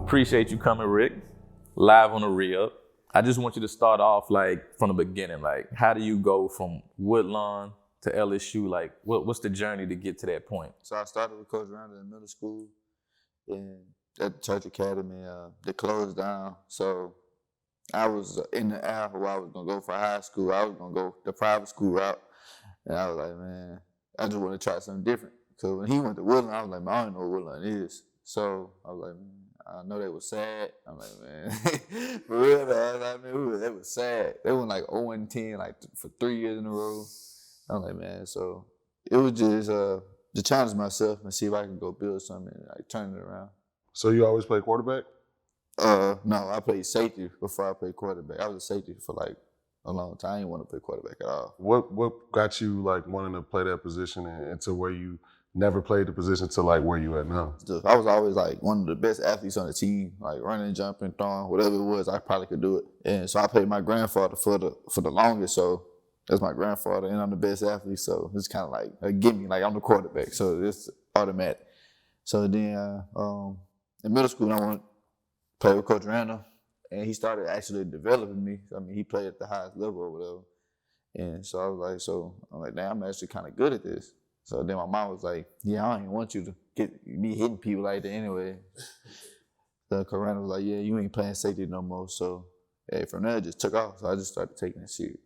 Appreciate you coming, Rick. Live on the reel. I just want you to start off like from the beginning. Like, how do you go from Woodlawn to LSU? Like, what's the journey to get to that point? So I started with Coach Randall in middle school, and at the Church Academy, they closed down. So I was in the air where I was gonna go for high school. I was gonna go the private school route, and I was like, man, I just want to try something different. So when he went to Woodlawn, I was like, man, I don't know what Woodlawn is. So I was like, man, I know they was sad. I'm like, man, for real, man. I mean, they was sad. They went like 0-10, like for 3 years in a row. I'm like, man, so it was just to challenge myself and see if I can go build something and like turn it around. So you always play quarterback? No, I played safety before I played quarterback. I was a safety for like a long time. I didn't want to play quarterback at all. What got you like wanting to play that position and to where you never played the position to like where you at now? I was always like one of the best athletes on the team, like running, jumping, throwing, whatever it was, I probably could do it. And so I played my grandfather for the longest. So that's my grandfather, and I'm the best athlete. So it's kind of like a gimme, like I'm the quarterback. So it's automatic. So then in middle school, I went to play with Coach Randall, and he started actually developing me. I mean, he played at the highest level or whatever. And so I was like, I'm like, damn, I'm actually kind of good at this. So then my mom was like, yeah, I don't even want you to be hitting people like that anyway. So Coach Randall was like, yeah, you ain't playing safety no more. So hey, from there, it just took off. So I just started taking it serious.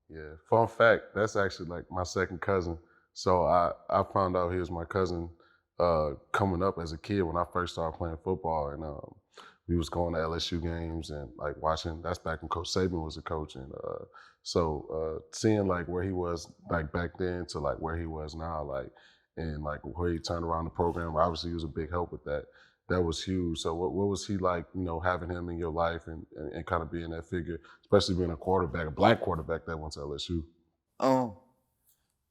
Yeah, fun fact, that's actually like my second cousin. So I found out he was my cousin coming up as a kid when I first started playing football, and we was going to LSU games and like watching. That's back when Coach Saban was a coach, and so seeing like where he was like back then to like where he was now, like and like where he turned around the program. Obviously, he was a big help with that. That was huge. So what was he like, you know, having him in your life and kind of being that figure, especially being a quarterback, a black quarterback that went to LSU?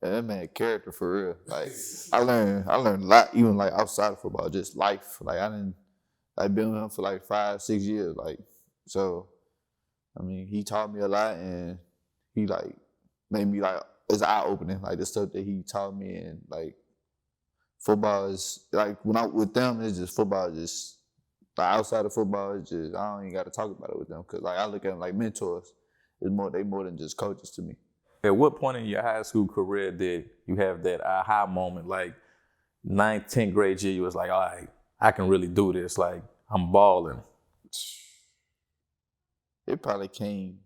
That man character for real. Like I learned a lot, even like outside of football, just life. Like I've been with him for like 5-6 years. Like so, I mean, he taught me a lot, and he like made me like it's eye opening. Like the stuff that he taught me, and like football is like when I'm with them, it's just football. Just like outside of football, it's just I don't even got to talk about it with them because like I look at them like mentors. They more than just coaches to me. At what point in your high school career did you have that aha moment? Like 9th, 10th grade year, you was like, all right, I can really do this. Like I'm balling. It probably came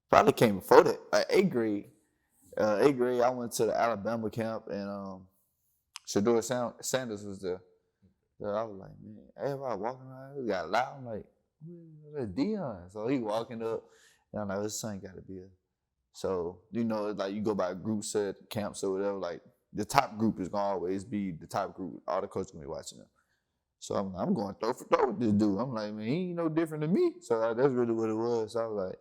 before that. Like 8th grade. 8th grade, I went to the Alabama camp, and Shador Sanders was there. So I was like, man, everybody walking around, it got loud. I'm like, that's Dion. So he walking up, and I'm like, this son got to be a. So, you know, it's like you go by groups at camps or whatever, like the top group is going to always be the top group. All the coaches going to be watching them. So I'm going throw for throw with this dude. I'm like, man, he ain't no different than me. So that's really what it was. So I was like,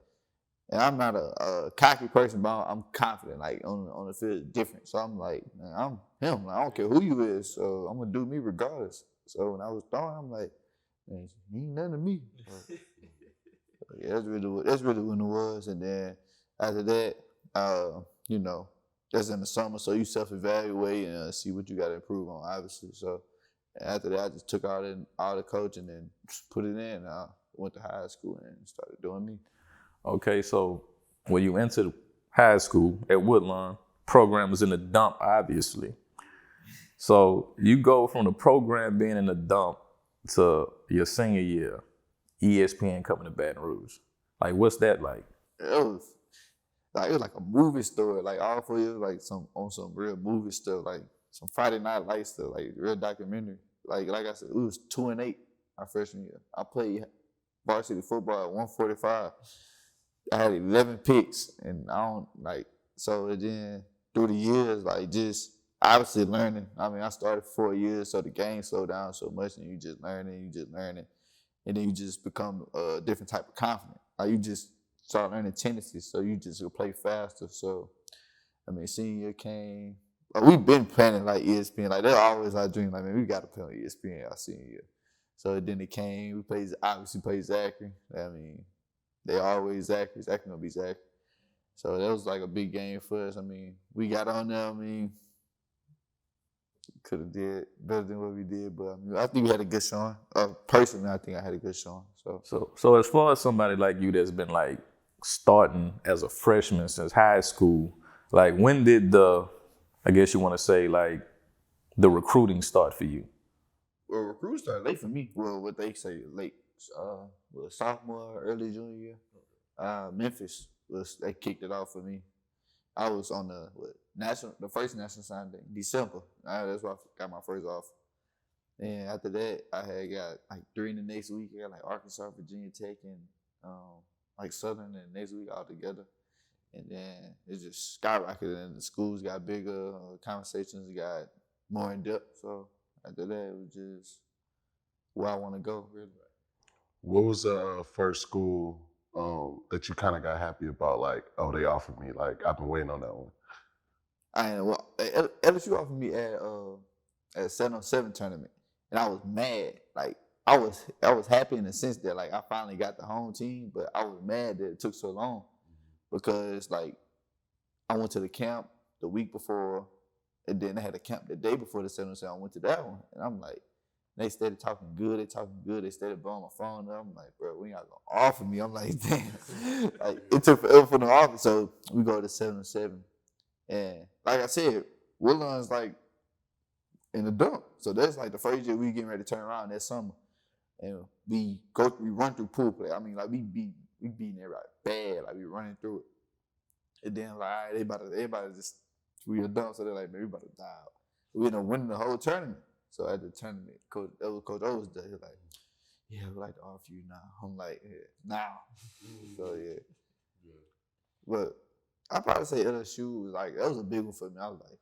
and I'm not a cocky person, but I'm confident, like on the field, it's different. So I'm like, man, I'm him. I don't care who you is, so I'm going to do me regardless. So when I was throwing, I'm like, man, he ain't nothing to me. So, yeah, that's really when it was. And then after that, you know, that's in the summer, so you self-evaluate and see what you got to improve on, obviously. So after that, I just took all the coaching and put it in. I went to high school and started doing me. Okay, so when you entered high school at Woodlawn, program was in the dump, obviously. So you go from the program being in the dump to your senior year, ESPN coming to Baton Rouge. Like, what's that like? It was like a movie story. Like all 4 years, like some real movie stuff, like some Friday Night Lights stuff, like real documentary. Like I said, we was 2-8 our freshman year. I played varsity football at 145. I had 11 picks, and I don't like. So then through the years, like just obviously learning. I mean, I started 4 years, so the game slowed down so much, and you just learning, and then you just become a different type of confident. Like you just start learning tendencies, so you just play faster. So, I mean, senior year came. We've been planning like ESPN. Like, they're always our dream. Like, man, we got to play on ESPN our senior year. So then it came. We obviously played Zachary. I mean, they always Zachary. Zachary gonna be Zachary. So that was like a big game for us. I mean, we got on there. I mean, could have did better than what we did, but I mean, I think we had a good showing. Personally, I think I had a good showing. So as far as somebody like you that's been like starting as a freshman since high school, like when did I guess you want to say like the recruiting start for you? Well, recruits started late for me. Well, what they say late, sophomore, early junior year. Memphis they kicked it off for me. I was on the first national signing day, December. That's where I got my first offer. And after that, I had got like 3 in the next week. I got like Arkansas, Virginia Tech, and like Southern, and next week all together. And then it just skyrocketed, and the schools got bigger, conversations got more in depth. So after that, it was just where I want to go, really. What was the first school that you kind of got happy about? Like, oh, they offered me. Like, I've been waiting on that one. LSU offered me at a 7-on-7 tournament, and I was mad. Like I was happy in the sense that like I finally got the home team, but I was mad that it took so long because like I went to the camp the week before, and then they had a camp the day before the 7-on-7. I went to that one, and I'm like, they started talking good. They started blowing my phone up. I'm like, bro, we not gonna offer me. I'm like, damn. Like it took forever for the offer, so we go to 7-on-7. And like I said, Woodlawn's like in the dump. So that's like the first year we getting ready to turn around that summer. And we run through pool play. I mean, like we beating everybody bad. Like we running through it. And then like, all right, everybody just, we a dump. So they're like, man, we about to die out. We ended up winning the whole tournament. So at the tournament, Coach O was there. He was like, yeah, we'd like to offer you now. I'm like, yeah, now. So yeah. But I'd probably say LSU was like, that was a big one for me. I was like,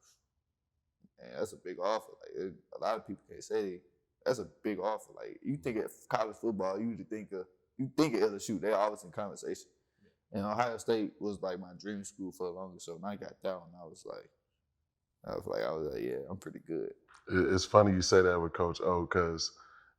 man, that's a big offer. Like a lot of people can't say that's a big offer. Like you think of college football, you think of LSU. They're always in conversation. And Ohio State was like my dream school for the longest. So when I got that one, I was like, yeah, I'm pretty good. It's funny you say that with Coach O because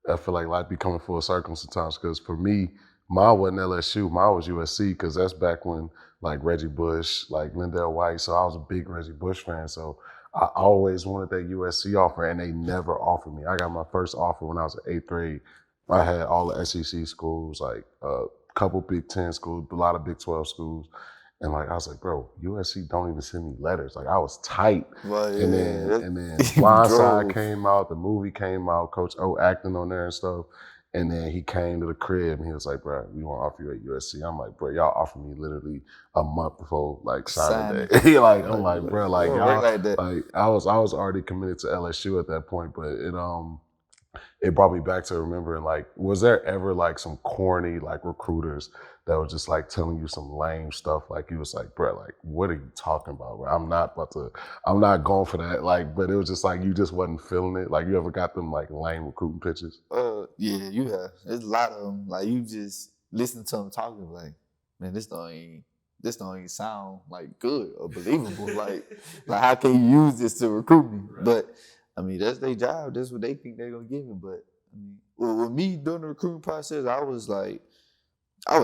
I feel like life be coming full circle sometimes. Because for me, mine wasn't LSU, mine was USC because that's back when like Reggie Bush, like Lindell White. So I was a big Reggie Bush fan. So I always wanted that USC offer, and they never offered me. I got my first offer when I was in 8th grade. I had all the SEC schools, like a couple Big 10 schools, a lot of Big 12 schools. And like I was like, bro, USC don't even send me letters. Like I was tight. Well, yeah, and then Blindside came out, the movie came out, Coach O acting on there and stuff. And then he came to the crib and he was like, bro, we want to offer you at USC. I'm like, bro, y'all offered me literally a month before like signing day. Like I'm like, bro, like y'all, like I was already committed to LSU at that point, but it brought me back to remembering, like, was there ever like some corny like recruiters that were just like telling you some lame stuff? Like you was like, bro, like what are you talking about, bro? I'm not going for that. Like, but it was just like you just wasn't feeling it. Like you ever got them like lame recruiting pitches? Yeah, you have. There's a lot of them. Like you just listen to them talking, like, man, this don't even sound like good or believable. like how can you use this to recruit me? Right. But I mean, that's their job. That's what they think they're gonna give me. But I mean, with me during the recruiting process, I was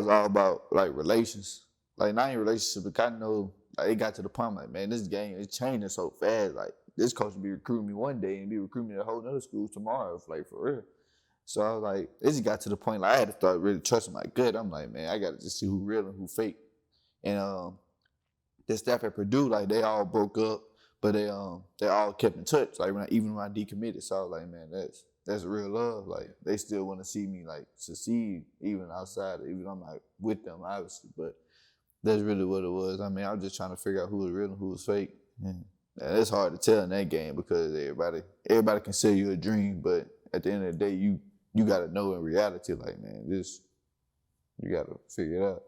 all about like relations, like not in relationship, but kind of know. Like it got to the point, like man, this game is changing so fast. Like this coach will be recruiting me one day and be recruiting me at a whole other school tomorrow, like for real. So I was like, it just got to the point like I had to start really trusting my gut. I'm like, man, I gotta just see who real and who fake. And the staff at Purdue, like they all broke up. But they all kept in touch, like even when I decommitted. So I was like, man, that's real love. Like they still want to see me like succeed, even outside, even I'm not with them, obviously. But that's really what it was. I mean, I was just trying to figure out who was real and who was fake. And it's hard to tell in that game because everybody can sell you a dream, but at the end of the day, you got to know in reality, like man, you got to figure it out.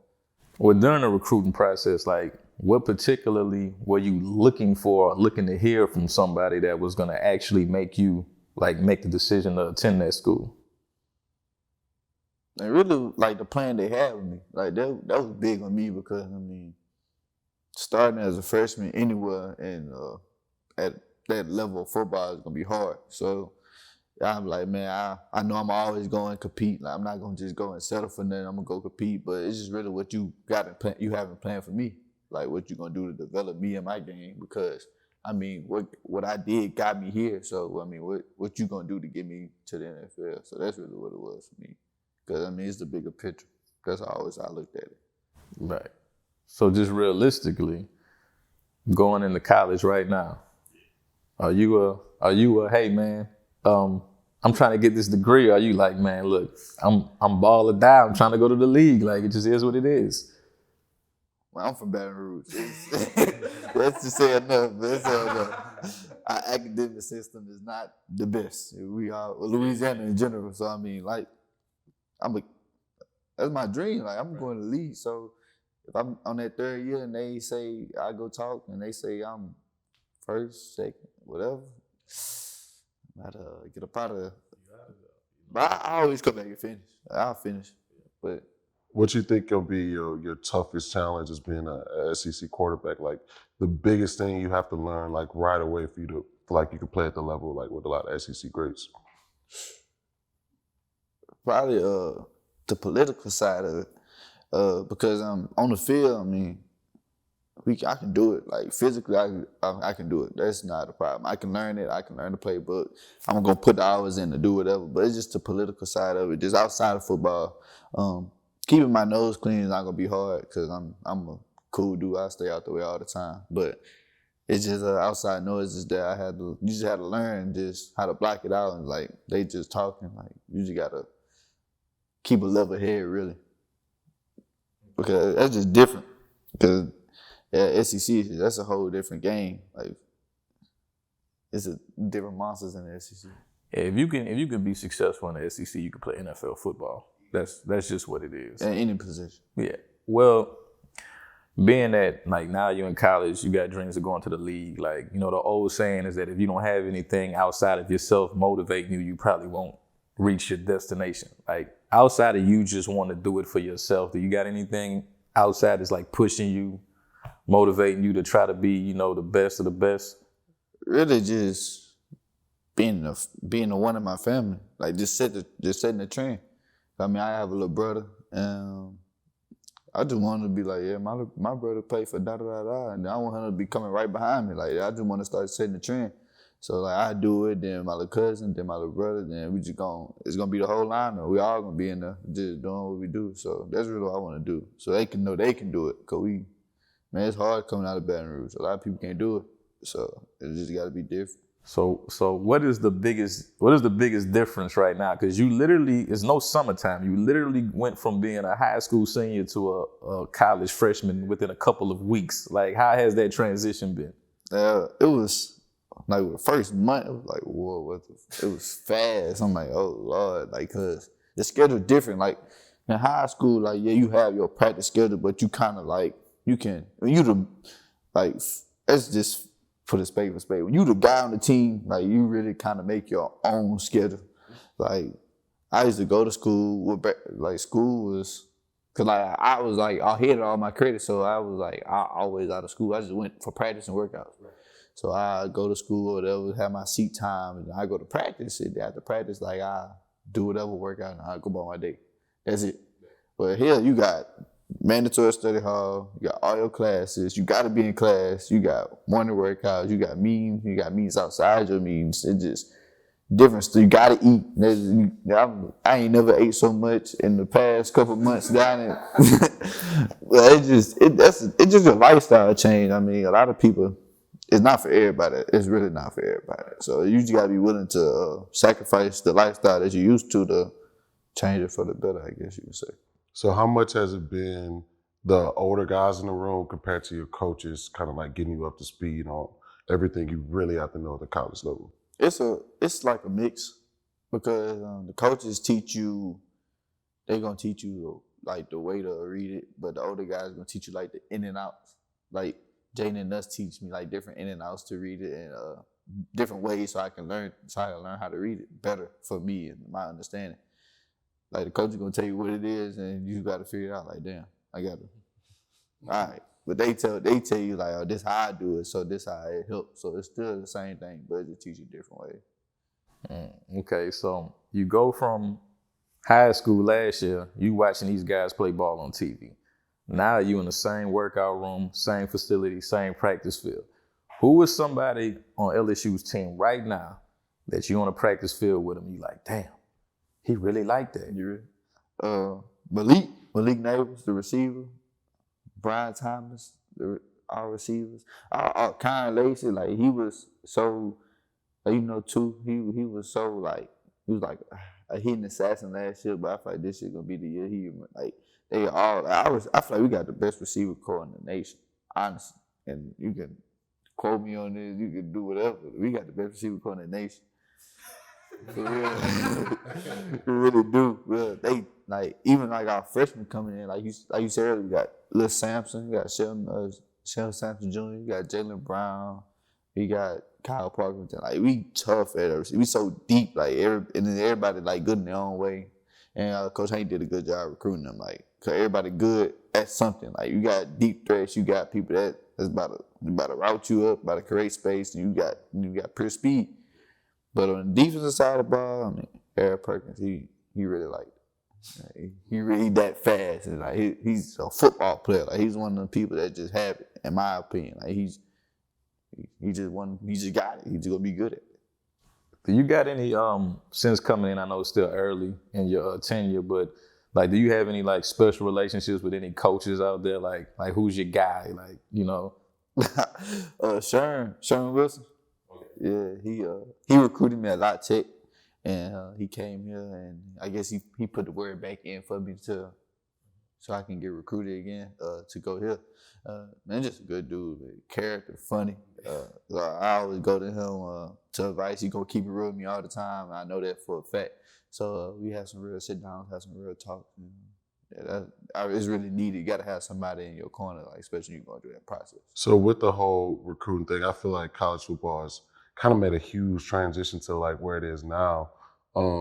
Well, during the recruiting process, like what particularly were you looking to hear from somebody that was going to actually make you like make the decision to attend that school? And really, like the plan they had with me, like that was big on me because I mean, starting as a freshman anywhere and at that level of football is gonna be hard. So I'm like, man, I know I'm always going to compete. Like I'm not gonna just go and settle for nothing. I'm gonna go compete, but it's just really what you got in plan. You haven't planned for me, like what you gonna do to develop me and my game because I mean, what I did got me here. So I mean, what you gonna do to get me to the NFL? So that's really what it was for me. Because I mean, it's the bigger picture. That's always how I looked at it. Right. So just realistically, going into college right now, are you a hey man, I'm trying to get this degree? Or are you like, man, look, I'm ball or die. I'm trying to go to the league. Like, it just is what it is. Well, I'm from Baton Rouge. Let's just say enough. Let's say enough. Our academic system is not the best. We are Louisiana in general. So I mean, like, that's my dream. Like, I'm going to league. So if I'm on that third year and they say I go talk and they say I'm first, second, whatever, I gotta get up out of there. But I always come back and finish. I'll finish. But What you think will be your toughest challenge as being a SEC quarterback? Like the biggest thing you have to learn like right away for you to feel like you can play at the level like with a lot of SEC greats? probably the political side of it. Because on the field, I mean, I can do it. Like physically, I can do it. That's not a problem. I can learn it. I can learn the playbook. I'm gonna put the hours in to do whatever. But it's just the political side of it. Just outside of football, keeping my nose clean is not gonna be hard because I'm a cool dude. I stay out the way all the time. But it's just outside noises that you just had to learn just how to block it out. And like they just talking, like you just gotta keep a level head really, because that's just different. Because SEC, that's a whole different game. Like it's a different monsters in the SEC. Yeah, if you can be successful in the SEC, you can play NFL football. That's just what it is. In any position. Yeah. Well, being that like now you're in college, you got dreams of going to the league. Like, you know, the old saying is that if you don't have anything outside of yourself motivating you, you probably won't reach your destination. Like outside of you just want to do it for yourself, do you got anything outside that's like pushing you, motivating you to try to be, you know, the best of the best? Really just being the one in my family. Like just setting the trend. I mean, I have a little brother, and I just wanted to be like, yeah, my brother played for da-da-da-da, and I want him to be coming right behind me. Like, I just want to start setting the trend. So, like, I do it, then my little cousin, then my little brother, then we just it's going to be the whole lineup. We all going to be in there just doing what we do. So, that's really what I want to do. So, they can know they can do it, because man, it's hard coming out of Baton Rouge. A lot of people can't do it. So, it just got to be different. So what is the biggest difference right now? Because you literally, it's no summertime. You literally went from being a high school senior to a college freshman within a couple of weeks. Like, how has that transition been? It was like the first month. It was like, whoa, it was fast. I'm like, oh Lord, like, cause the schedule different. Like in high school, like yeah, you have your practice schedule, but you kind of like let's just put a spade for spade. When you the guy on the team, like you really kind of make your own schedule. Like I used to go to school, school was, cause like I was like ahead of all my credits, so I was like always out of school. I just went for practice and workouts. So I go to school or whatever, have my seat time, and I go to practice. And after practice, like I do whatever workout and I go about my day. That's it. But here you got mandatory study hall, you got all your classes, you gotta be in class, you got morning workouts, you got meetings outside your meetings. It's just different stuff. You gotta eat. I ain't never ate so much in the past couple months down there. But it's just a lifestyle change. I mean, a lot of people, it's not for everybody. It's really not for everybody. So you just gotta be willing to sacrifice the lifestyle that you used to change it for the better, I guess you could say. So how much has it been the older guys in the room compared to your coaches kind of like getting you up to speed on everything you really have to know at the college level? It's like a mix, because the coaches they're going to teach you like the way to read it, but the older guys going to teach you like the in and outs. Like Jane and us teach me like different in and outs to read it and different ways so I can learn how to read it better for me and my understanding. Like the coach is gonna tell you what it is, and you got to figure it out. Like, damn, I got to. All right, but they tell you like, oh, this how I do it, so this how it helps. So it's still the same thing, but it just teach you different ways. Okay, so you go from high school last year, you watching these guys play ball on TV. Now you in the same workout room, same facility, same practice field. Who is somebody on LSU's team right now that you on a practice field with him? You like, damn, he really like that. You ready? Malik Neighbors, the receiver. Brian Thomas, our receivers. Kyle Lacey, like he was so, like, too. He was so like he was like a hidden assassin last year, but I feel like this year gonna be the year he like they all. I feel like we got the best receiver core in the nation, honestly. And you can quote me on this, you can do whatever. We got the best receiver core in the nation. For real. We really do. Well, they like even like our freshmen coming in, like you said earlier, we got Lil Sampson, we got Sheldon Sampson Jr., we got Jalen Brown, we got Kyle Parkinson. Like we tough at us. We so deep, like and then everybody like good in their own way. And Coach Hank did a good job recruiting them, like cause everybody good at something. Like you got deep threats, you got people that's about to route you up, about to create space, and you got pure speed. But on the defensive side of the ball, I mean, Eric Perkins, he really like he really that fast. And like he's a football player. Like he's one of the people that just have it, in my opinion. Like he just got it. He's just gonna be good at it. Do you got any since coming in? I know it's still early in your tenure, but like, do you have any like special relationships with any coaches out there? Like who's your guy? Like Sharon Wilson. Yeah, he recruited me at La Tech, and he came here, and I guess he put the word back in for me so I can get recruited again to go here. Man, just a good dude, man. Character, funny. I always go to him to advice. He gonna keep it real with me all the time. I know that for a fact. So we have some real sit downs, have some real talk. It's really needed. You got to have somebody in your corner, like especially when you're going through that process. So with the whole recruiting thing, I feel like college football has kind of made a huge transition to like where it is now.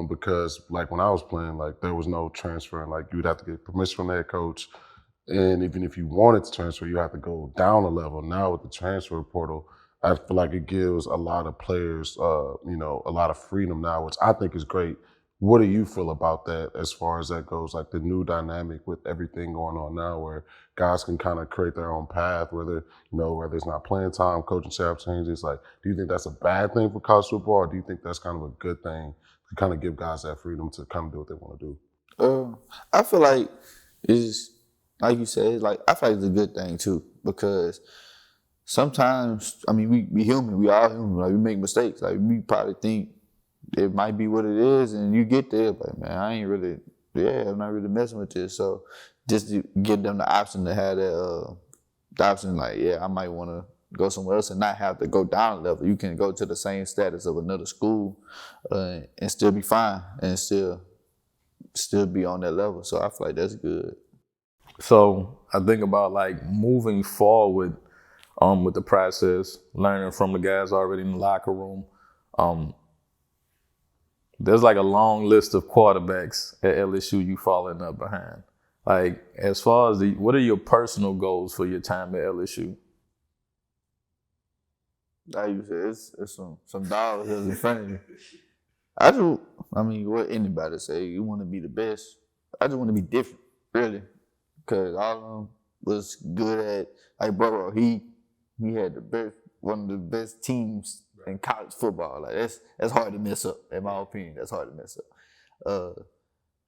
Because like when I was playing, like there was no transferring. Like you'd have to get permission from the head coach, and even if you wanted to transfer, you have to go down a level. Now with the transfer portal, I feel like it gives a lot of players, a lot of freedom now, which I think is great. What do you feel about that as far as that goes, like the new dynamic with everything going on now where guys can kind of create their own path, whether it's not playing time, coaching staff changes? Like, do you think that's a bad thing for college football, or do you think that's kind of a good thing to kind of give guys that freedom to kind of do what they want to do? I feel like it's, like you said, I feel like it's a good thing too, because sometimes, I mean, we human, we all human, like we make mistakes. Like we probably think it might be what it is, and you get there, but man, I'm not really messing with this. So just to give them the option to have the option, like, I might want to go somewhere else and not have to go down a level. You can go to the same status of another school and still be fine and still be on that level. So I feel like that's good. So I think about like moving forward with the process, learning from the guys already in the locker room. There's like a long list of quarterbacks at LSU you falling up behind. Like, as far as what are your personal goals for your time at LSU? Like you said, it's some dollars in front of you. What anybody say, you want to be the best. I just want to be different, really, because all of them was good at, like Burrow, he had one of the best teams in college football. Like that's hard to mess up, in my opinion. That's hard to mess up.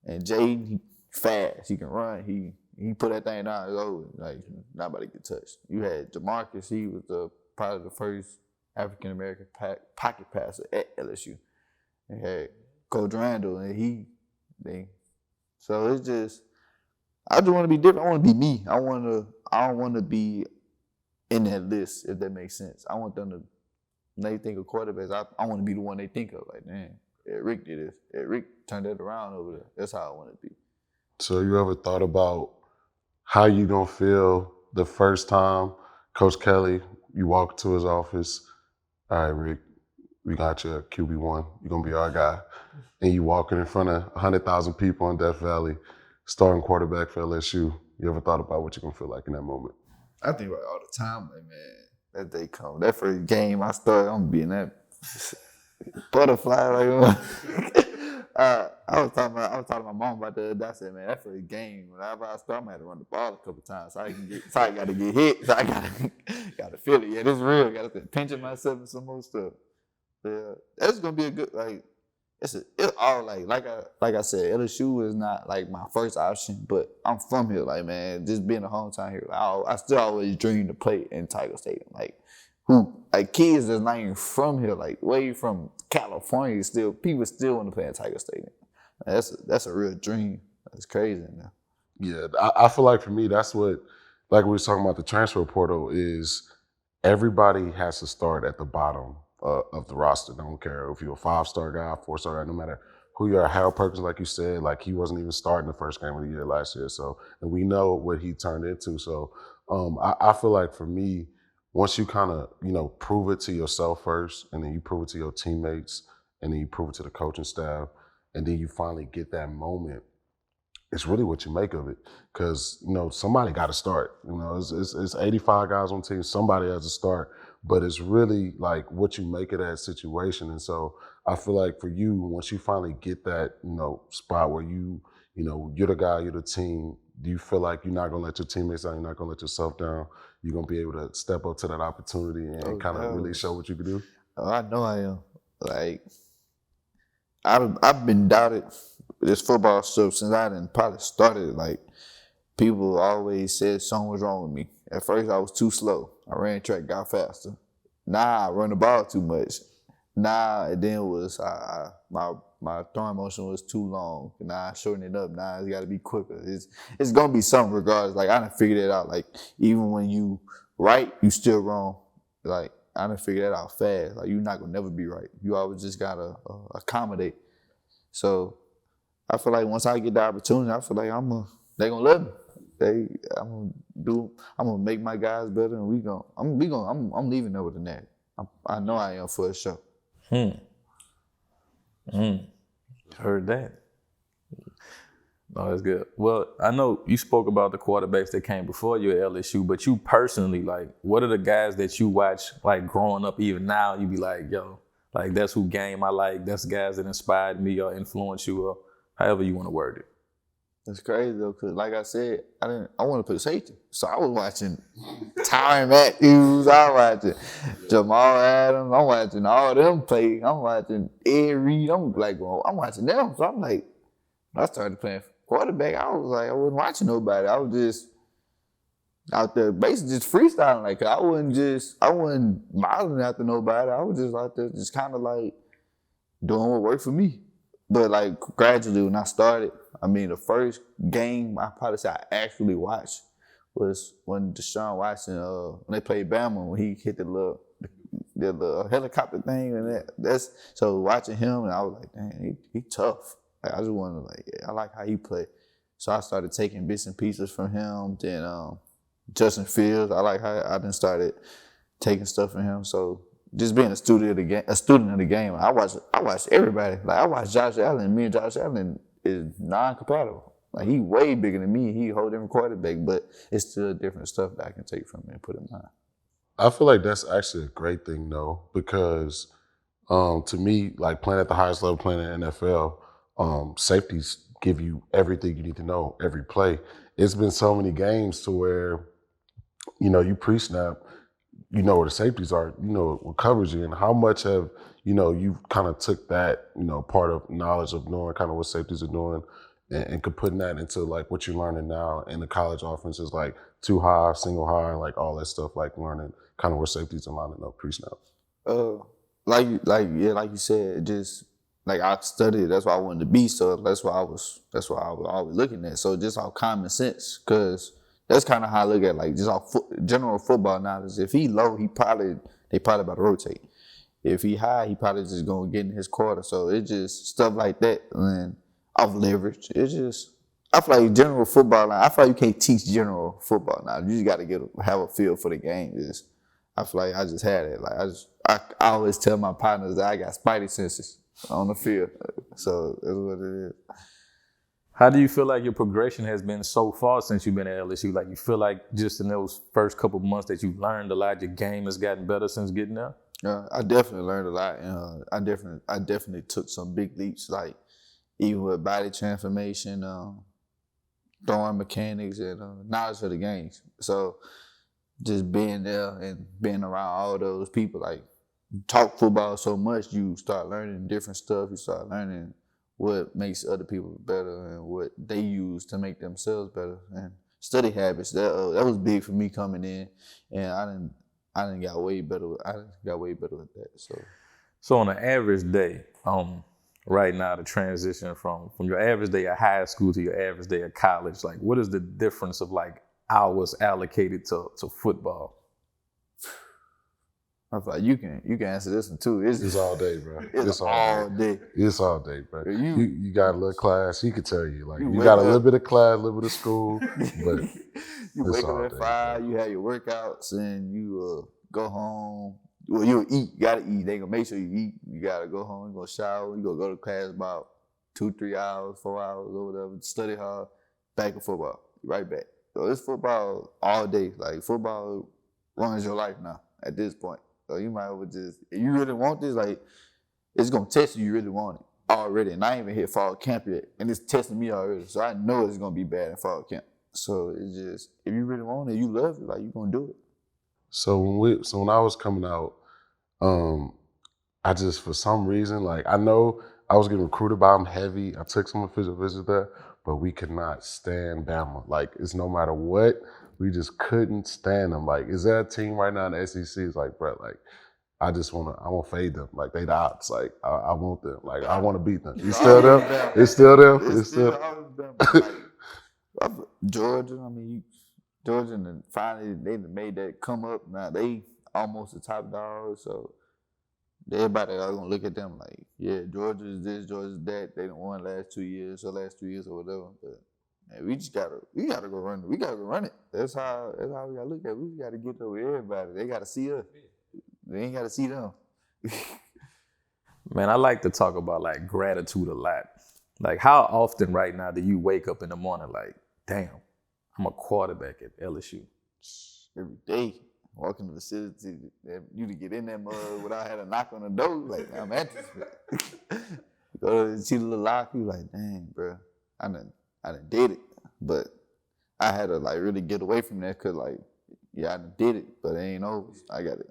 And Jaden, he fast, he can run, he put that thing down, it's over. Like nobody get touched. You had Jamarcus, he was probably the first African American pocket passer at LSU. And had Coach Randall, and so it's just, I just want to be different. I want to be me. I don't want to be in that list, if that makes sense. I want them to, when they think of quarterbacks, I want to be the one they think of. Like, man, Rick did this. Rick turned that around over there. That's how I want to be. So you ever thought about how you gonna feel the first time Coach Kelly, you walk to his office, all right, Rick, we got you at QB1, you're gonna be our guy. And you walking in front of 100,000 people in Death Valley, starting quarterback for LSU. You ever thought about what you're gonna feel like in that moment? I think about it all the time, like, man, that day come. That first game I started, I'm being that butterfly. Like, I was talking to my mom about that. I said, man, that first game, whenever I start, I'm gonna have to run the ball a couple times so I gotta get hit. So I gotta feel it. Yeah, this is real. Gotta pinching myself and some more stuff. Yeah, that's gonna be a good it's all like I said, LSU is not like my first option, but I'm from here. Like, man, just being a hometown here, I still always dream to play in Tiger Stadium. Like kids that's not even from here, like way from California, people still want to play in Tiger Stadium. That's a real dream. That's crazy now. Yeah, I feel like for me, that's what, like we were talking about the transfer portal, is everybody has to start at the bottom of the roster. I don't care if you're a 5-star guy, 4-star guy, no matter who you are. Harold Perkins, like you said, like he wasn't even starting the first game of the year last year. So, and we know what he turned into. So I feel like for me, once you kind of, prove it to yourself first, and then you prove it to your teammates, and then you prove it to the coaching staff, and then you finally get that moment, it's really what you make of it. Because, somebody got to start. It's 85 guys on the team. Somebody has to start. But it's really like what you make of that situation. And so I feel like for you, once you finally get that, spot where you're the guy, you're the team, do you feel like you're not going to let your teammates down, you're not going to let yourself down? You're going to be able to step up to that opportunity and kind of really show what you can do? Oh, I know I am. Like, I've been doubted this football stuff since I didn't probably started. Like, people always said something was wrong with me. At first, I was too slow. I ran track, got faster. Nah, I run the ball too much. Nah, and then it was my throwing motion was too long. Nah, I shorten it up. Nah, it's got to be quicker. It's gonna be something regardless. Like, I done figured it out. Like, even when you right, you still wrong. Like, I done figured that out fast. Like, you're not gonna never be right. You always just gotta accommodate. So I feel like once I get the opportunity, I feel like they gonna love me. I'm gonna make my guys better, and I'm leaving there with a net. I know I am for sure. Heard that. No, that's good. Well, I know you spoke about the quarterbacks that came before you at LSU, but you personally, like, what are the guys that you watch, like, growing up, even now, you be like, yo, like, that's who game I like, that's guys that inspired me or influenced you, or however you want to word it. It's crazy though, cause like I said, I want to play safety, so I was watching Tyrann Matthews, I was watching Jamal Adams, I'm watching all them play, I'm watching Ed Reed, I'm watching them, so I'm like, when I started playing quarterback, I was like, I wasn't watching nobody, I was just out there basically just freestyling, like, I wasn't modeling after nobody, I was just out there just kind of like doing what worked for me. But like gradually when I started, the first game I probably say I actually watched was when Deshaun Watson, when they played Bama, when he hit the little helicopter thing, and that's so watching him, and I was like, dang, he tough. Like, I just wanted I like how he played. So I started taking bits and pieces from him. Then Justin Fields, I like how I then started taking stuff from him. So just being a student of the game, I watch everybody. Like, I watch Josh Allen. Me and Josh Allen is non-compatible. Like, he way bigger than me. He a whole different quarterback, but it's still different stuff that I can take from him and put in mine. I feel like that's actually a great thing, though, because to me, like, playing at the highest level, playing in the NFL, safeties give you everything you need to know every play. It's been so many games to where, you pre-snap, you know where the safeties are, you know what covers you, and how much have, you kind of took that, part of knowledge of knowing kind of what safeties are doing and could putting that into like what you're learning now in the college offenses, like two high, single high, like all that stuff, like learning kind of where safeties are lining up pre-snap. Like you said, just like I studied, that's why I wanted to be, so that's why I was always looking at. So just all common sense, because that's kind of how I look at, like, just all general football knowledge. If he low, they probably about to rotate. If he high, he probably just gonna get in his quarter. So it's just stuff like that, and then off leverage. It's just, I feel like general football. I feel like you can't teach general football knowledge. You just got to have a feel for the game. I feel like I just had it. Like, I always tell my partners that I got spidey senses on the field. So that's what it is. How do you feel like your progression has been so far since you've been at LSU? Like, you feel like just in those first couple months that you've learned a lot, your game has gotten better since getting there? I definitely learned a lot, and I definitely took some big leaps. Like, even with body transformation, throwing mechanics, and knowledge of the games. So just being there and being around all those people, like you talk football so much, you start learning different stuff. You start learning what makes other people better and what they use to make themselves better. And study habits, that was big for me coming in, and I didn't got way better. I got way better with that. So on an average day, right now the transition from your average day of high school to your average day of college, like what is the difference of like hours allocated to football? I feel like you can answer this one too. It's all day, bro. It's all day. It's all day, bro. You got a little class. He could tell you, like you wake got a up- little bit of class, a little bit of school, but You it's wake all up at day, 5, bro. you have your workouts, and you go home. Well, you eat. You gotta eat. They gonna make sure you eat. You gotta go home. You gonna shower. You gonna go to class about 2, 3 hours, 4 hours, or whatever. Study hard. Back to football. Right back. So it's football all day. Like football runs your life now at this point. So you might as well just, if you really want this, like it's gonna test you really want it already. And I ain't even hit fall camp yet, and it's testing me already. So I know it's gonna be bad in fall camp. So it's just, if you really want it, you love it, like you gonna do it. So when I was coming out, I just for some reason, like I know I was getting recruited by them heavy. I took some official visits there, but we could not stand Bama. Like it's no matter what, we just couldn't stand them. Like, is there a team right now in the SEC? It's like, bro, like I want to fade them. Like they the ops. Like I want them. Like I want to beat them. You still there? It's still there. It's still. always been like, Georgia. I mean, Georgia, and finally they made that come up. Now they almost the top dogs. So everybody are gonna look at them like, yeah, Georgia is this, Georgia is that. They done won last 2 years or last 3 years or whatever. But man, we gotta go run it. We gotta go run it. That's how we gotta look at it. We gotta get over everybody. They gotta see us. They ain't gotta see them. Man, I like to talk about like gratitude a lot. Like how often right now do you wake up in the morning like, damn, I'm a quarterback at LSU? Every day, walking to the facility, you to get in that mud without having a knock on the door, like I'm at this. Go to see the little lock, you like, dang, bro, I done did it, but I had to like really get away from that, cause like, yeah, I done did it, but it ain't over. I gotta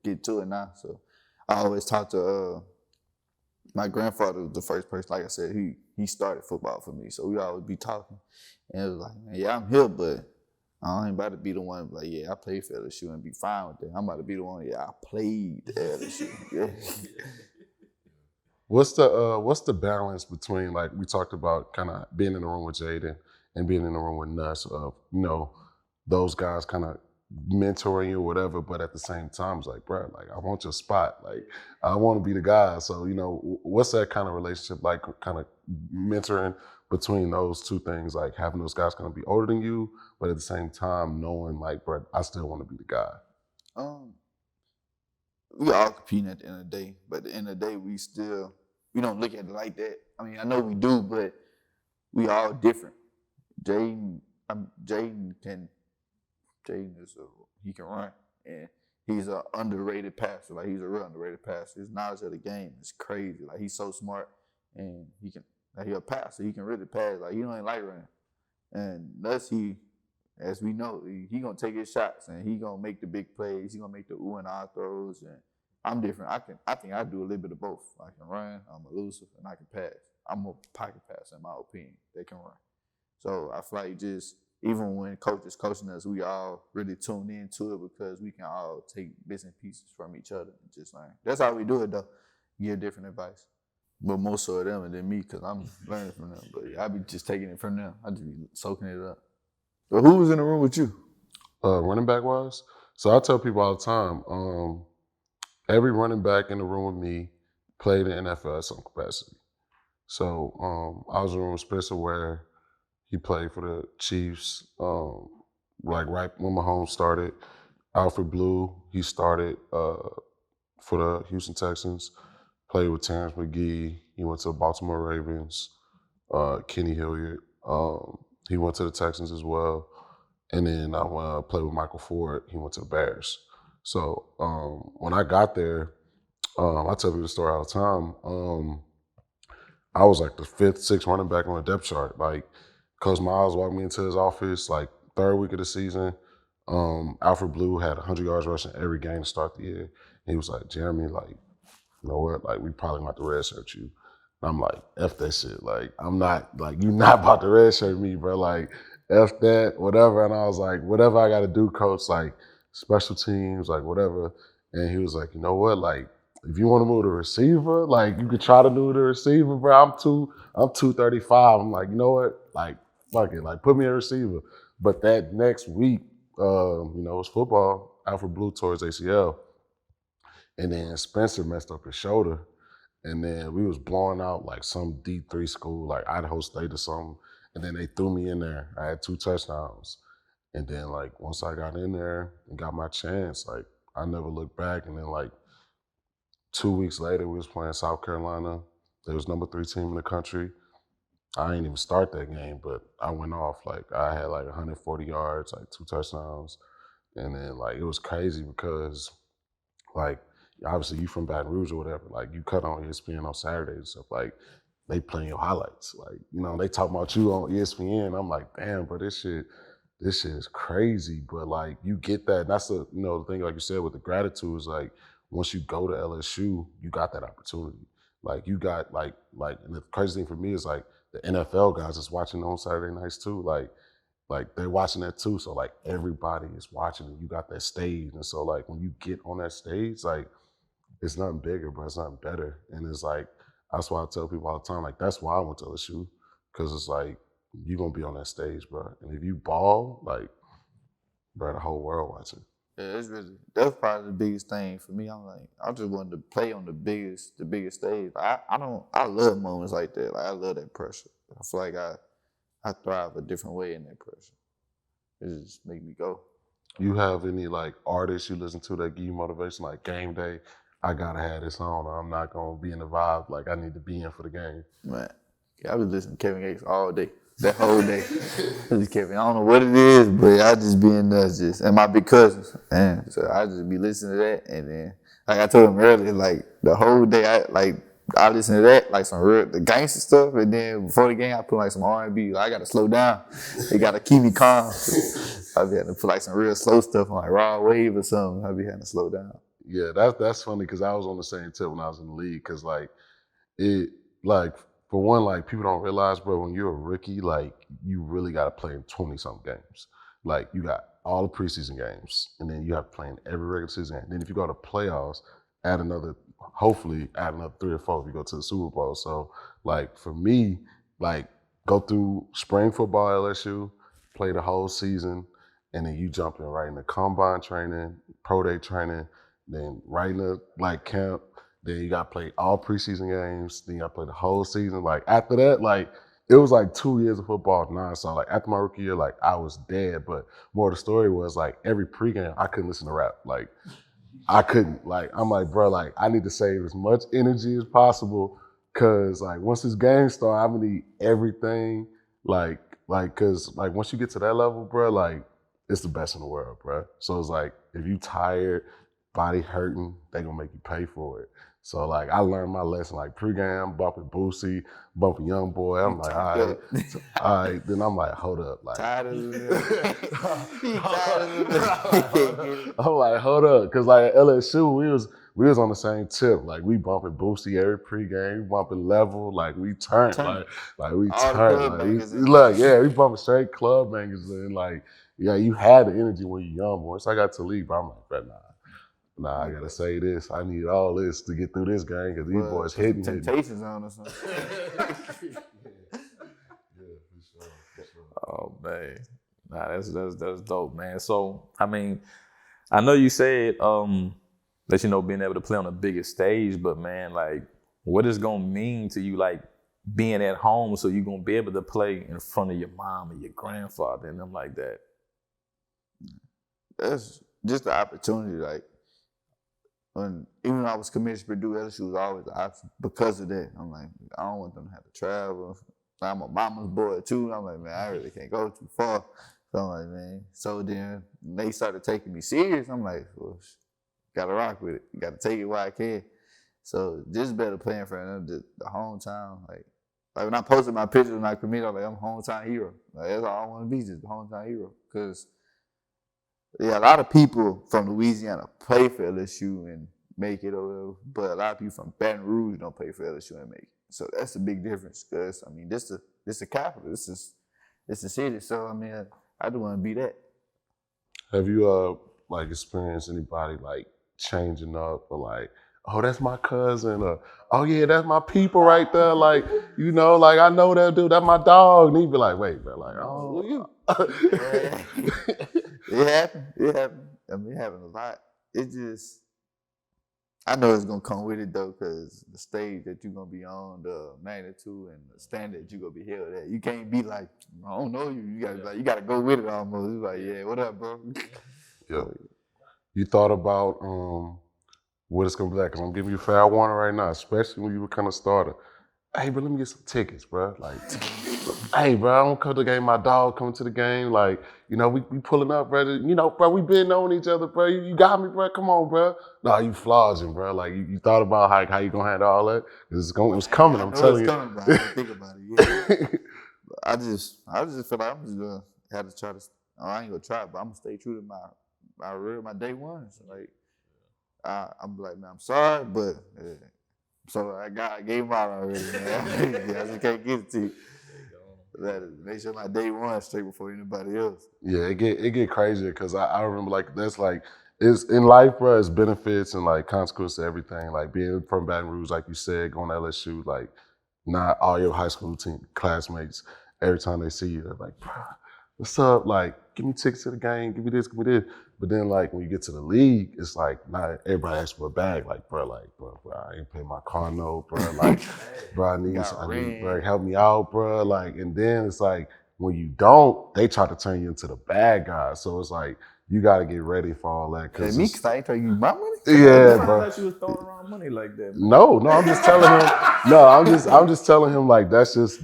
get to it now. So I always talk to my grandfather was the first person, like I said, he started football for me, so we always be talking, and it was like, man, yeah, I'm here, but I ain't about to be the one like, yeah, I played for LSU and be fine with that. I'm about to be the one, yeah, I played at LSU. Yeah. What's the balance between, like we talked about, kind of being in the room with Jaden and being in the room with Nuss, of those guys kind of mentoring you or whatever, but at the same time it's like, bro, like I want your spot, like I want to be the guy. So what's that kind of relationship like, kind of mentoring between those two things, like having those guys kind of be older than you, but at the same time knowing like, bro, I still want to be the guy. We all competing at the end of the day, but at the end of the day, we don't look at it like that. I mean, I know we do, but we all different. Jaden is he can run, and he's an underrated passer. Like he's a real underrated passer. His knowledge of the game is crazy. Like he's so smart, and he's a passer. He can really pass. Like he don't even like running. And thus as we know, he gonna take his shots and he gonna make the big plays. He gonna make the ooh and ah throws. And I'm different. I think I do a little bit of both. I can run. I'm elusive, and I can pass. I'm a pocket passer in my opinion. They can run. So I feel like just even when coaches coaching us, we all really tune into it because we can all take bits and pieces from each other and just learn. That's how we do it though. Give different advice. But more so them than me because I'm learning from them. But yeah, I be just taking it from them. I just be soaking it up. But who was in the room with you? Running back wise? So I tell people all the time, every running back in the room with me played in the NFL at some capacity. So I was in the room with Spencer Ware. He played for the Chiefs, like right when Mahomes started. Alfred Blue, he started for the Houston Texans. Played with Terrence McGee. He went to the Baltimore Ravens. Kenny Hilliard. He went to the Texans as well. And then I played with Michael Ford. He went to the Bears. So when I got there, I tell people the story all the time. I was like the 5th, 6th running back on the depth chart. Like, Coach Miles walked me into his office, like, 3rd week of the season. Alfred Blue had 100 yards rushing every game to start the year. He was like, Jeremy, like, you know what? Like, we probably about to redshirt you. And I'm like, F that shit. Like, I'm not, like, you not about to redshirt me, bro. Like, F that, whatever. And I was like, whatever I got to do, coach, like, special teams, like, whatever. And he was like, you know what? Like, if you want to move the receiver, like, you could try to move the receiver, bro. I'm 235. I'm like, you know what? Like, fuck it. Like, put me a receiver. But that next week, you know, it was football. Alfred Blue tore his ACL. And then Spencer messed up his shoulder. And then we was blowing out like some D3 school, like Idaho State or something. And then they threw me in there. I had 2 touchdowns. And then like once I got in there and got my chance, like I never looked back. And then like 2 weeks later, we was playing South Carolina. They was number 3 team in the country. I didn't even start that game, but I went off. Like I had like 140 yards, like 2 touchdowns. And then like it was crazy because like obviously you from Baton Rouge or whatever, like you cut on ESPN on Saturdays and stuff, like they playing your highlights. Like, you know, they talk about you on ESPN. I'm like, damn, bro, this shit is crazy. But like you get that. And that's the, you know, the thing, like you said, with the gratitude is like once you go to LSU, you got that opportunity. Like you got like and the crazy thing for me is like the NFL guys that's watching on Saturday nights too. Like they're watching that too. So like everybody is watching it. You got that stage. And so like when you get on that stage, like it's nothing bigger, bro. It's nothing better. And it's like, that's why I tell people all the time, like that's why I went to LSU. Cause it's like, you're gonna be on that stage, bro. And if you ball, like, bro, the whole world watching. Yeah, that's probably the biggest thing for me. I'm like, I just wanted to play on the biggest stage. I love moments like that. Like I love that pressure. I feel like I thrive a different way in that pressure. It just make me go. You have any like artists you listen to that give you motivation, like game day? I gotta have this on, or I'm not gonna be in the vibe. Like I need to be in for the game. Man, yeah, I was listening to Kevin Gates all day, that whole day. Just Kevin, I don't know what it is, but I just be in there just, and my big cousins, and so I just be listening to that, and then like I told him earlier, like the whole day I listen to that, like some real the gangster stuff, and then before the game I put like some R&B. Like, I gotta slow down. They gotta keep me calm. I be having to put like some real slow stuff on like Raw Wave or something. I be having to slow down. Yeah, that's funny because I was on the same tip when I was in the league. Cause like it, like for one, like people don't realize, bro, when you're a rookie, like you really got to play in 20-something games. Like you got all the preseason games, and then you have to play in every regular season game. Then if you go to playoffs, hopefully add another 3 or 4 if you go to the Super Bowl. So like for me, like go through spring football LSU, play the whole season, and then you jump in right in the combine training, pro day training, then right in the like camp. Then you got to play all preseason games. Then you got to play the whole season. Like after that, like it was like 2 years of football nonstop. Like after my rookie year, like I was dead. But more of the story was like every pregame, I couldn't listen to rap. Like I couldn't. Like I'm like, bro, like I need to save as much energy as possible, cause like once this game starts, I'm gonna need everything. Like, cause like once you get to that level, bro, like it's the best in the world, bro. So it's like if you tired, body hurting, they gonna make you pay for it. So like I learned my lesson. Like pregame, bumping Boosie, bumping Young Boy. I'm like, all right. Then I'm like, hold up, like Tired of it. I'm like, hold up, cause like at LSU we was on the same tip. Like we bumping Boosie every pregame, we bumping Level, like we turned. Like we All the turned. club Like, bangers look, yeah, we bumping straight club bangers, and like, yeah, you had the energy when you're young. Once I got to league, but I'm like, bro, nah, I gotta say this. I need all this to get through this game because these boys hitting. Temptations on or something. For sure. Oh man, nah, that's dope, man. So I mean, I know you said that being able to play on the biggest stage, but man, like, what is gonna mean to you, like being at home, so you're gonna be able to play in front of your mom and your grandfather and them like that? That's just the opportunity, like. Even though I was committed to Purdue, LSU was always the option because of that. I'm like, I don't want them to have to travel. I'm a mama's boy too. I'm like, man, I really can't go too far. So I'm like, man. So then they started taking me serious. I'm like, well, gotta rock with it. Gotta take it while I can. So just better playing for the hometown. Like Like when I posted my pictures when I committed, I'm like, I'm a hometown hero. Like that's all I want to be, just a hometown hero. Cause yeah, a lot of people from Louisiana play for LSU and make it, or whatever, but a lot of people from Baton Rouge don't play for LSU and make it. So that's the big difference. Cause I mean, this the capital. This is the city. So I mean, I do want to be that. Have you like experienced anybody like changing up or like, oh, that's my cousin, or oh yeah, that's my people right there, like, you know, like I know that dude, that's my dog, and he'd be like, wait, bro, like, oh, Who you? It happened. It happened. I mean, it happened a lot. It just, I know it's gonna come with it though, cause the stage that you're gonna be on, the magnitude and the standard that you're gonna be held at. You can't be like, I don't know you. You gotta be like, you gotta go with it almost. It's like, yeah, what up, bro? yeah. You thought about what it's gonna be like? Cause I'm giving you fair warning right now, especially when you were kind of starter. Hey, bro, let me get some tickets, bro. Like, hey, bro, I don't come to the game. My dog coming to the game. Like, you know, we pulling up, brother. You know, bro, we been knowing each other, bro. You got me, bro. Come on, bro. Nah, you flogging, bro. Like, you thought about how you gonna handle all that? Cause it's coming. I'm telling you. Coming, but I didn't think about it. Yeah. I just feel like I'm just gonna have to try to. I ain't gonna try, but I'm gonna stay true to my day one. So like, I'm like, man, I'm sorry, but so I gave him out already, man. I just can't get it to you. Make sure my day one straight before anybody else. Yeah, it get crazier because I remember like that's like it's in life, bro. It's benefits and like consequences to everything. Like being from Baton Rouge, like you said, going to LSU, like not all your high school classmates. Every time they see you, they're like, bro, what's up? Like, give me tickets to the game. Give me this. Give me this. But then, like, when you get to the league, it's like, not everybody asks for a bag. Like, bro, I ain't paying my car note, bro. Like, bro, I need, bro, help me out, bro. Like, and then it's like, when you don't, they try to turn you into the bad guy. So it's like, you got to get ready for all that. Cause I ain't telling you my money. Yeah, bro. I thought you was throwing around money like that. Man. No, I'm just telling him. No, I'm just telling him like that's just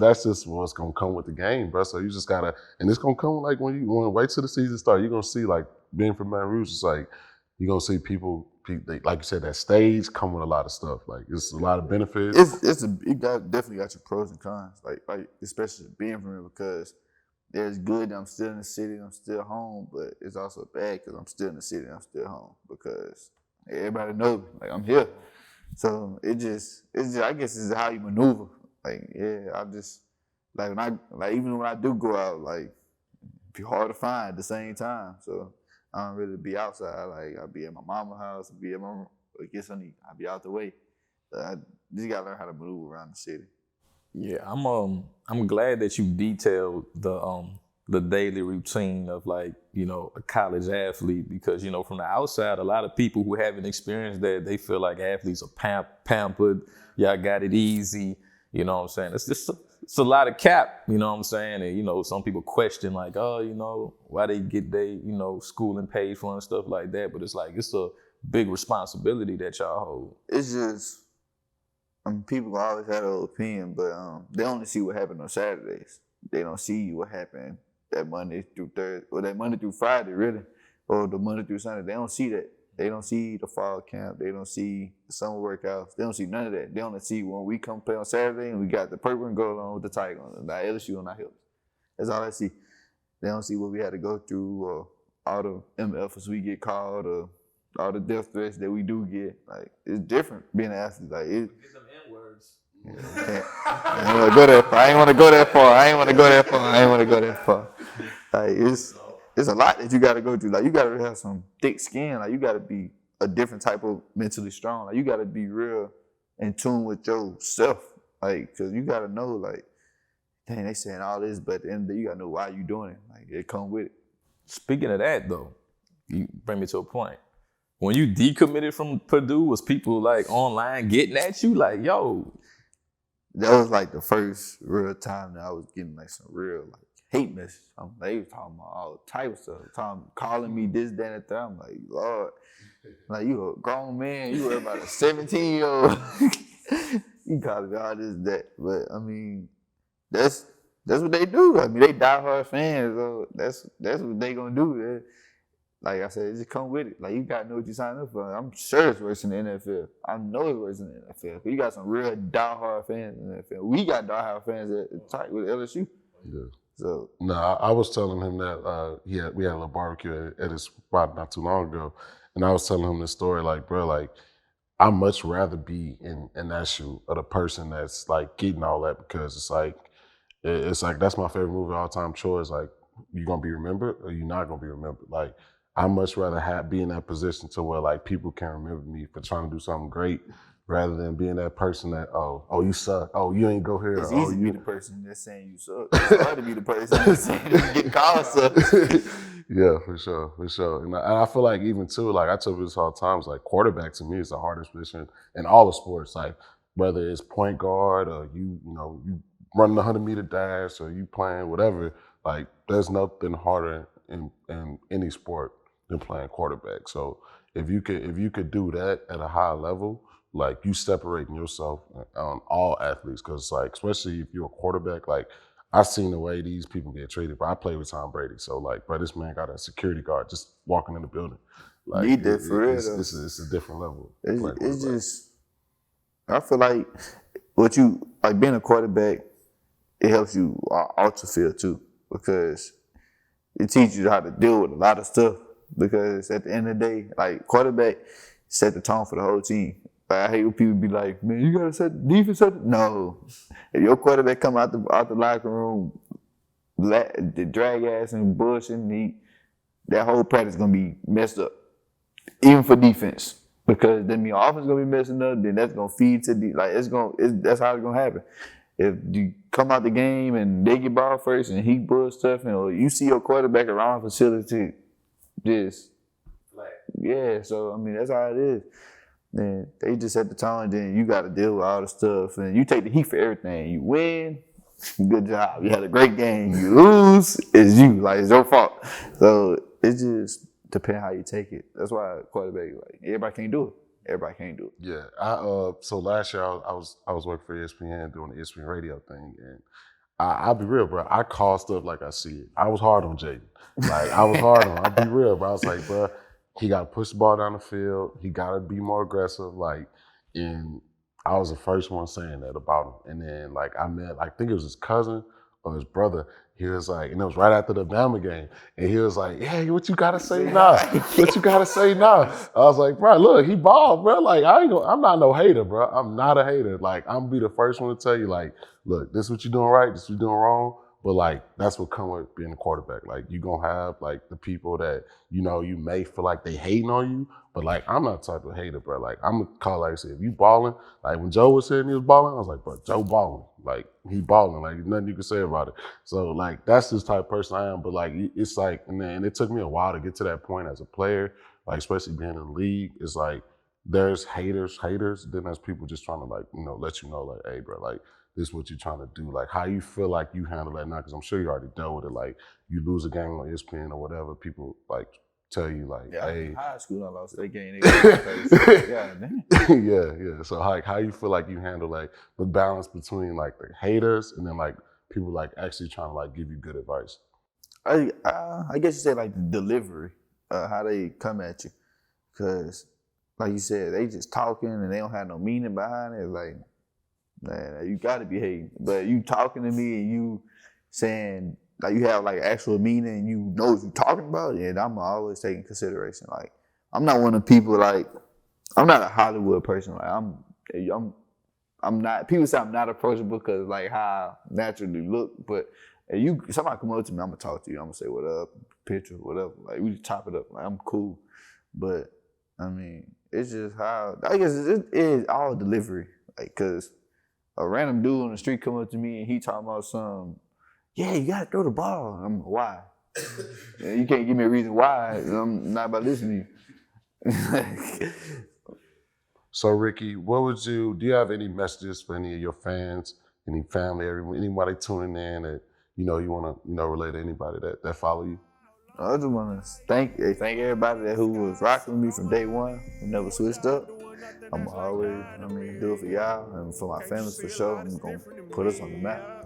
what's gonna come with the game, bro. So you just gotta, and it's gonna come like when you wait till the season starts. You're gonna see like being from Baton Rouge, it's like you're gonna see people like you said, that stage come with a lot of stuff. Like it's a lot of benefits. Definitely got your pros and cons. Like especially being from here, because there's good that I'm still in the city and I'm still home, but it's also bad because I'm still in the city and I'm still home because everybody knows me. Like I'm here. So it's just I guess it's how you maneuver. Like, yeah, I just like even when I do go out, like be hard to find at the same time. So I don't really be outside. Like I'll be at my mama's house, be at my I'll be out the way. I just gotta learn how to maneuver around the city. Yeah, I'm glad that you detailed the daily routine of like, you know, a college athlete, because, you know, from the outside, a lot of people who haven't experienced that, they feel like athletes are pampered, y'all got it easy, you know what I'm saying? It's a lot of cap, you know what I'm saying? And, you know, some people question like, oh, you know, why they get you know, schooling paid for and stuff like that. But it's like, it's a big responsibility that y'all hold. It's just, I mean, people always have their opinion, but they only see what happened on Saturdays. They don't see what happened that Monday through Thursday, or that Monday through Friday, really, or the Monday through Sunday. They don't see that. They don't see the fall camp. They don't see the summer workouts. They don't see none of that. They only see when we come play on Saturday and we got the purple and gold on with the tiger on, the LSU on our hips. That's all I see. They don't see what we had to go through, or all the MFs we get called, or all the death threats that we do get. Like, it's different being an athlete. Like, it. Get them N-words. I ain't want to go that far. I ain't want to go that far. Like, it's a lot that you got to go through. Like, you got to have some thick skin. Like, you got to be a different type of mentally strong. Like, you got to be real in tune with yourself. Like, because you got to know, like, dang, they saying all this, but at the end of the day, you got to know why you doing it. Like, it come with it. Speaking of that, though, you bring me to a point. When you decommitted from Purdue, was people like online getting at you? Like, yo. That was like the first real time that I was getting like some real like hate messages. They was talking about all types of stuff, calling me this, that, and that. I'm like, Lord, like, you a grown man, you were about a 17-year-old. You calling me all this, that. But I mean, that's what they do. I mean, they diehard fans, so that's what they gonna do. like I said, just come with it. Like, you got to know what you signing up for. I'm sure it's worse in the NFL. I know it's worse in the NFL. You got some real diehard fans in the NFL. We got diehard fans at tight with LSU. Yeah. So no, I was telling him that we had a little barbecue at his spot not too long ago, and I was telling him this story, like, bro, like, I'd much rather be in that shoe of the person that's like getting all that, because it's like that's my favorite movie of all time. Choice, like, you gonna be remembered or you not gonna be remembered. Like, I much rather be in that position to where like people can remember me for trying to do something great, rather than being that person that oh you suck, oh you ain't go here, it's oh easy to you. be the person that's saying you suck. It's hard to be the person that's saying you get called suck. Yeah, for sure. And I feel like even too, like I tell people this all the time, it's like quarterback to me is the hardest position in all the sports. Like whether it's point guard or you running the 100-meter dash or you playing whatever, like there's nothing harder in any sport than playing quarterback. So if you could do that at a high level, like you separating yourself on all athletes, because like especially if you're a quarterback, like I've seen the way these people get treated. But I played with Tom Brady, so like, bro, this man got a security guard just walking in the building. Like, Need that for real, though. it's a different level. It's just, I feel like being a quarterback, it helps you off the field too, because it teaches you how to deal with a lot of stuff. Because at the end of the day, like, quarterback set the tone for the whole team. Like, I hate when people be like, man, you gotta set the defense up. No, if your quarterback come out the locker room, the drag ass and bullshit, that whole practice gonna be messed up, even for defense. Because then your offense gonna be messing up. Then that's gonna feed to that's how it's gonna happen. If you come out the game and they get ball first and he bull stuff, or you see your quarterback around the facility, just yeah. So I mean, that's how it is. Then they just set the tone, then you got to deal with all the stuff, and you take the heat for everything. You win, good job. You had a great game. You lose, it's you. Like, it's your fault. So it just depends how you take it. That's why quarterback, like, everybody can't do it. Everybody can't do it. Yeah, so last year I was working for ESPN doing the ESPN radio thing, and I'll be real, bro. I call stuff like I see it. I was hard on Jaden. Like, I was hard on him. I'll be real, bro. I was like, bro, he got to push the ball down the field. He got to be more aggressive. Like, and I was the first one saying that about him. And then, like, I think it was his cousin or his brother. He was like, and it was right after the Bama game. And he was like, hey, what you got to say now? What you got to say now? I was like, bro, look, he balled, bro. Like, I'm not no hater, bro. I'm not a hater. Like, I'm going to be the first one to tell you, like, look, this is what you're doing right, this is what you're doing wrong. But like, that's what comes with being a quarterback. Like, you're going to have like the people that, you may feel like they hating on you, but like, I'm not the type of hater, bro. Like, I'm going to call, like I said, if you balling, like when Joe was saying he was balling, I was like, bro, Joe balling. Like, he balling. Like, there's nothing you can say about it. So like, that's this type of person I am. But like, it's like, and it took me a while to get to that point as a player, like especially being in the league. It's like, there's haters, then there's people just trying to like, let you know like, hey, bro, like, this is what you're trying to do. Like, how you feel like you handle that now, because I'm sure you already dealt with it. Like, you lose a game on ESPN or whatever, people like tell you like, hey. High school, I lost that game. Yeah, man. Yeah. So like, how you feel like you handle like the balance between like the haters and then like people like actually trying to like give you good advice? I guess you say like the delivery, how they come at you, because like you said, they just talking and they don't have no meaning behind it. Like, man, you gotta be hating. But you talking to me and you saying, like, you have like actual meaning and you know what you're talking about, and I'm always taking consideration. Like, I'm not one of the people, like, I'm not a Hollywood person. Like, I'm not, people say I'm not approachable because like how I naturally look, but if somebody come up to me, I'm gonna talk to you. I'm gonna say what up, picture, whatever. Like, we just chop it up. Like, I'm cool. But I mean, it's just how, I guess it is all delivery. Like, cause a random dude on the street come up to me and he talking about some, yeah, you gotta throw the ball. I'm like, why? You can't give me a reason why. I'm not about listening to you. So Rickie, do you have any messages for any of your fans, any family, anybody tuning in that, you want to, relate to anybody that follow you? I just want to thank everybody who was rocking with me from day one, who never switched up. I'm always, do it for y'all and for my family for sure. I'm going to put us on the map.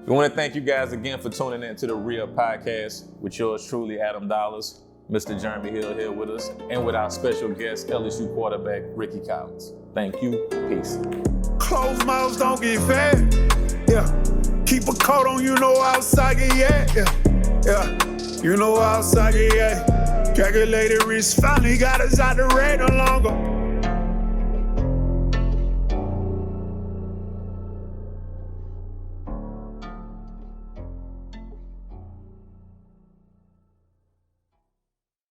We want to thank you guys again for tuning in to the Real Podcast with yours truly, Adam Dollars. Mr. Jeremy Hill here with us, and with our special guest, LSU quarterback Rickie Collins. Thank you. Peace. Closed mouths don't get fed. Yeah. Keep a coat on, you know outside get yeah. You know outside get Calculated risk finally got us out the red no longer.